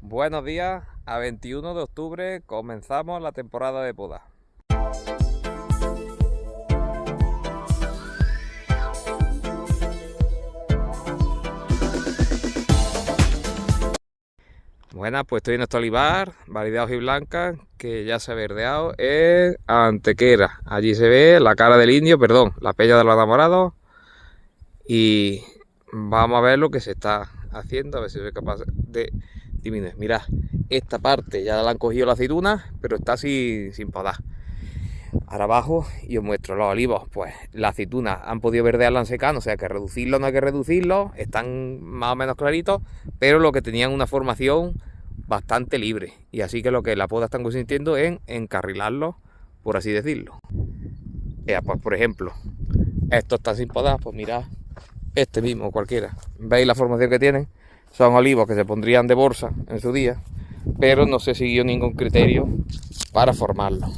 Buenos días, a 21 de octubre comenzamos la temporada de poda. Buenas, pues estoy en este olivar, variedad hojiblanca, que ya se ha verdeado en Antequera. Allí se ve la cara del indio, perdón, la pella de los enamorados. Y vamos a ver lo que se está haciendo, a ver si soy capaz de disminuir. Mirad, esta parte ya la han cogido las aceitunas, pero está sin podar. Ahora abajo y os muestro los olivos. Pues las aceitunas han podido verdearla en secano, o sea que reducirlo no hay que reducirlo, están más o menos claritos, pero lo que tenían una formación bastante libre. Y así que lo que la poda están consintiendo en encarrilarlo, por así decirlo. Pues por ejemplo, esto está sin podar, pues mirad, este mismo cualquiera. ¿Veis la formación que tienen? Son olivos que se pondrían de bolsa en su día, pero no se siguió ningún criterio para formarlo.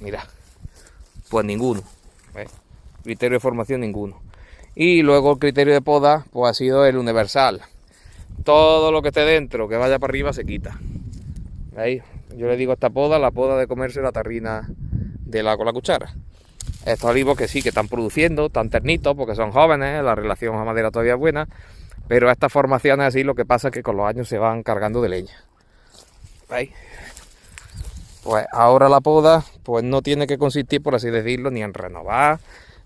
Mira, pues ninguno, ¿ves? Criterio de formación ninguno. Y luego el criterio de poda pues ha sido el universal. Todo lo que esté dentro, que vaya para arriba, se quita. ¿Veis? Yo le digo a esta poda, la poda de comerse la tarrina de la con la cuchara. Estos olivos que sí, que están produciendo, tan ternitos, porque son jóvenes, la relación a madera todavía es buena, pero estas formaciones así lo que pasa es que con los años se van cargando de leña. ¿Veis? Pues ahora la poda pues no tiene que consistir, por así decirlo, ni en renovar,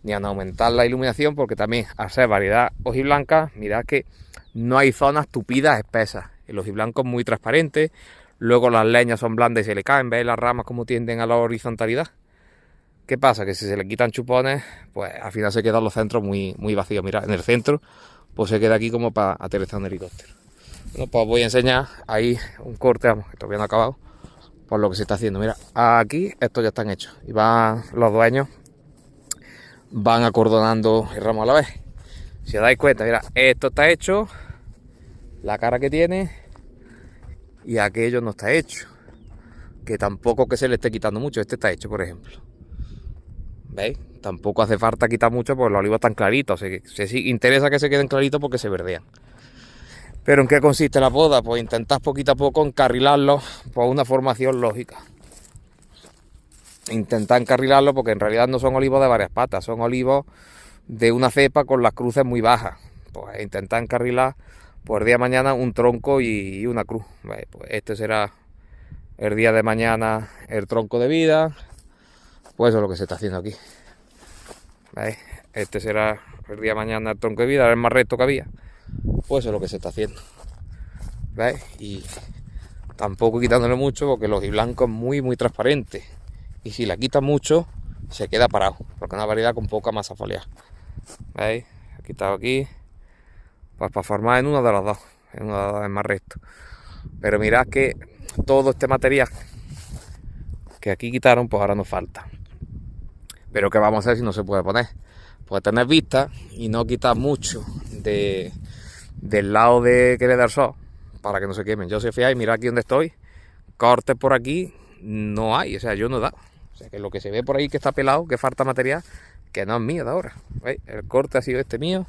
ni en aumentar la iluminación, porque también al ser variedad hojiblanca, mirad que no hay zonas tupidas espesas. El hojiblanco es muy transparente, luego las leñas son blandas y se le caen, ¿veis las ramas como tienden a la horizontalidad? ¿Qué pasa? Que si se le quitan chupones, pues al final se quedan los centros muy vacíos. Mirad, en el centro pues se queda aquí como para aterrizar un helicóptero. Bueno, pues os voy a enseñar ahí un corte, vamos, que todavía no ha acabado, por lo que se está haciendo. Mira, aquí estos ya están hechos y van los dueños, van acordonando el ramo a la vez. Si os dais cuenta, mira, esto está hecho, la cara que tiene, y aquello no está hecho, que tampoco que se le esté quitando mucho. Este está hecho, por ejemplo, ¿veis? Tampoco hace falta quitar mucho porque los olivos están claritos. Se interesa que se queden claritos porque se verdean. ¿Pero en qué consiste la poda? Pues intentar poquito a poco encarrilarlo por una formación lógica. Intentar encarrilarlo porque en realidad no son olivos de varias patas, son olivos de una cepa con las cruces muy bajas. Pues intentar encarrilar por el día de mañana un tronco y una cruz. Pues este será el día de mañana el tronco de vida. Pues eso es lo que se está haciendo aquí. ¿Veis? Este será el día de mañana el tronco de vida, el más recto que había. Pues eso es lo que se está haciendo. ¿Veis? Y tampoco quitándole mucho porque el hojiblanco es muy transparente. Y si la quita mucho, se queda parado, porque es una variedad con poca masa foliar. ¿Veis? He quitado aquí, pues para formar en uno de los dos. En uno de los dos es más recto. Pero mirad que todo este material que aquí quitaron, pues ahora nos falta. Pero ¿qué vamos a hacer si no se puede poner? Pues tener vista y no quitar mucho del lado de que le da el sol, para que no se quemen. Yo si fijáis, mirad aquí donde estoy, cortes por aquí no hay, o sea, yo no he dado. O sea, que lo que se ve por ahí que está pelado, que falta material, que no es mío de ahora. ¿Veis? El corte ha sido este mío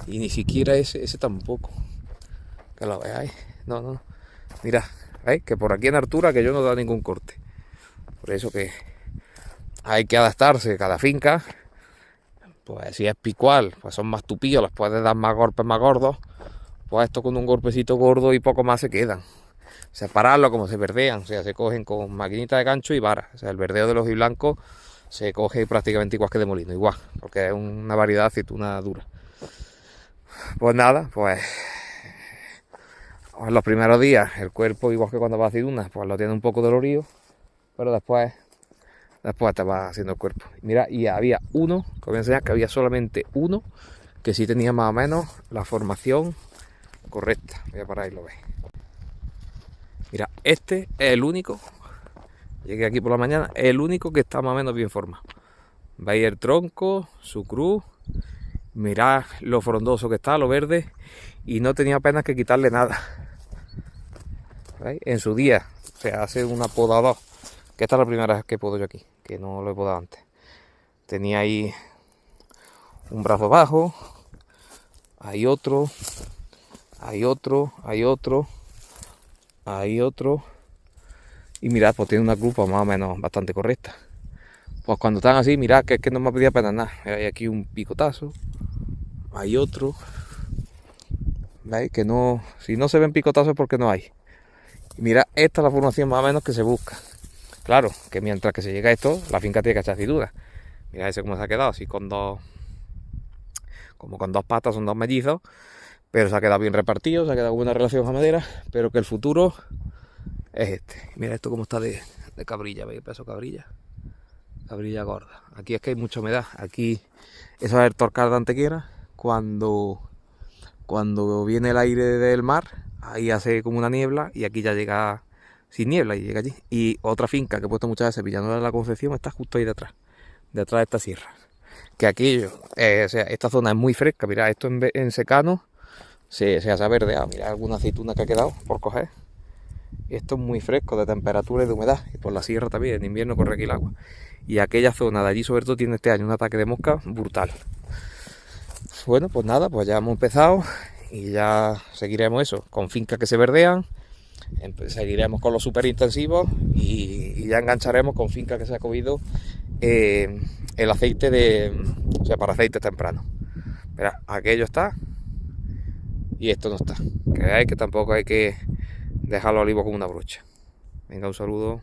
y ni siquiera ese tampoco. Que lo veáis. No. Mirad, ¿veis? Que por aquí en altura que yo no he dado ningún corte. Por eso que hay que adaptarse cada finca. Pues si es picual, pues son más tupillos, les puedes dar más golpes más gordos. Pues esto con un golpecito gordo y poco más se quedan. Separarlo como se verdean, o sea, se cogen con maquinita de gancho y vara. O sea, el verdeo de los hojiblancos se coge prácticamente igual que de molino, igual, porque es una variedad de aceituna dura. Pues nada, pues en los primeros días el cuerpo, igual que cuando va a aceitunas, pues lo tiene un poco dolorido, pero después te va haciendo el cuerpo. Mira, y había uno, que os voy a enseñar, que había solamente uno que sí tenía más o menos la formación correcta. Voy a parar y lo veis. Mira, este es el único, llegué aquí por la mañana, es el único que está más o menos bien formado. Veis el tronco, su cruz, mirad lo frondoso que está, lo verde, y no tenía apenas que quitarle nada. ¿Veis? En su día se hace una poda o dos, que esta es la primera vez que podo yo aquí, que no lo he podado antes. Tenía ahí un brazo bajo, hay otro, Hay otro. Y mirad, pues tiene una grupa más o menos bastante correcta. Pues cuando están así, mirad que es que no me ha pedido apenas nada. Hay aquí un picotazo. Hay otro. ¿Veis? Que no. Si no se ven picotazos es porque no hay. Y mirad, esta es la formación más o menos que se busca. Claro, que mientras que se llega a esto, la finca tiene que echar sin duda. Mirad ese cómo se ha quedado, así con dos. Como con dos patas, son dos mellizos. Pero se ha quedado bien repartido, se ha quedado con buena relación a madera. Pero que el futuro es este. Mira esto cómo está de cabrilla, ¿veis? El peso cabrilla. Cabrilla gorda. Aquí es que hay mucha humedad. Aquí eso es el torcal de Antequera. Cuando viene el aire del mar, ahí hace como una niebla y aquí ya llega sin niebla y llega allí. Y otra finca que he puesto muchas veces, Villanueva de la Concepción, está justo ahí detrás de esta sierra. Que aquí, o sea, esta zona es muy fresca. Mirad, esto en secano se hace verdeado. Mirad alguna aceituna que ha quedado por coger. Esto es muy fresco de temperatura y de humedad. Y por la sierra también, en invierno corre aquí el agua. Y aquella zona de allí sobre todo tiene este año un ataque de mosca brutal. Bueno, pues nada, pues ya hemos empezado y ya seguiremos eso, con fincas que se verdean, seguiremos con los super intensivos y ya engancharemos con fincas que se ha cogido el aceite o sea, para aceites tempranos. Verá, aquello está y esto no está. Que veáis que tampoco hay que dejar los olivos con una brocha. Venga, un saludo.